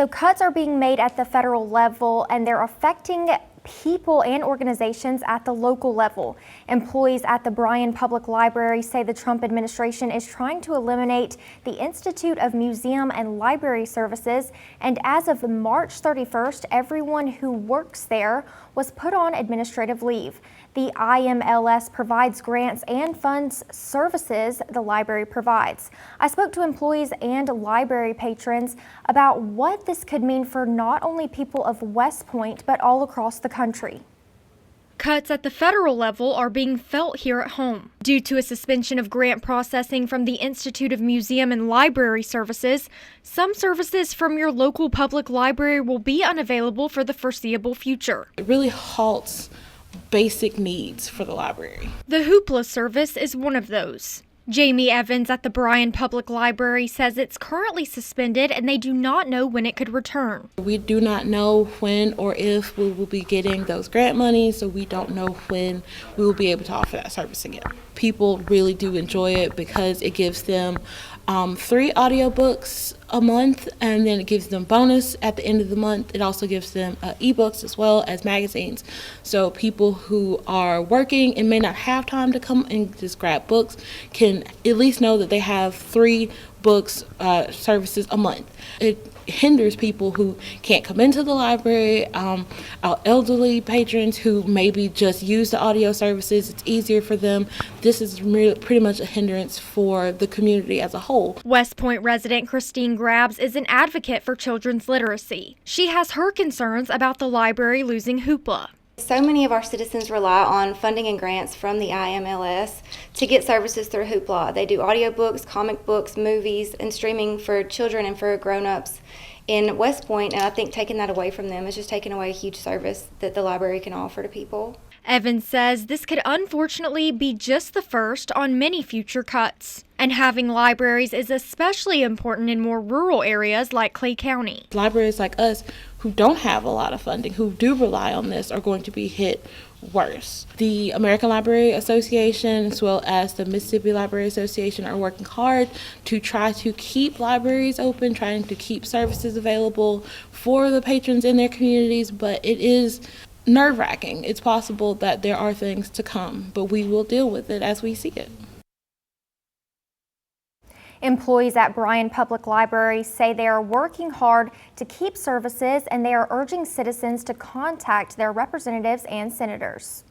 So cuts are being made at the federal level, and they're affecting people and organizations at the local level. Employees at the Bryan Public Library say the Trump administration is trying to eliminate the Institute of Museum and Library Services, and as of March 31st, everyone who works there was put on administrative leave. The IMLS provides grants and funds services the library provides. I spoke to employees and library patrons about what this could mean for not only people of West Point, but all across the country. Cuts at the federal level are being felt here at home. Due to a suspension of grant processing from the Institute of Museum and Library Services, some services from your local public library will be unavailable for the foreseeable future. It really halts basic needs for the library. The Hoopla service is one of those. Jamie Evans at the Bryan Public Library says it's currently suspended and they do not know when it could return. We do not know when or if we will be getting those grant monies, so we don't know when we will be able to offer that service again. People really do enjoy it because it gives them 3 audiobooks a month, and then it gives them bonus at the end of the month. It also gives them ebooks as well as magazines. So people who are working and may not have time to come and just grab books can at least know that they have 3 books services a month. It hinders people who can't come into the library, our elderly patrons who maybe just use the audio services. It's easier for them. This is pretty much a hindrance for the community as a whole. West Point resident Christine Grabs is an advocate for children's literacy. She has her concerns about the library losing Hoopla. So many of our citizens rely on funding and grants from the IMLS to get services through Hoopla. They do audiobooks, comic books, movies, and streaming for children and for grown-ups in West Point, and I think taking that away from them is just taking away a huge service that the library can offer to people. Evans says this could unfortunately be just the first on many future cuts. And having libraries is especially important in more rural areas like Clay County. Libraries like us who don't have a lot of funding, who do rely on this, are going to be hit worse. The American Library Association as well as the Mississippi Library Association are working hard to try to keep libraries open, trying to keep services available for the patrons in their communities, but it is nerve-wracking. It's possible that there are things to come, but we will deal with it as we see it. Employees at Bryan Public Library say they are working hard to keep services, and they are urging citizens to contact their representatives and senators.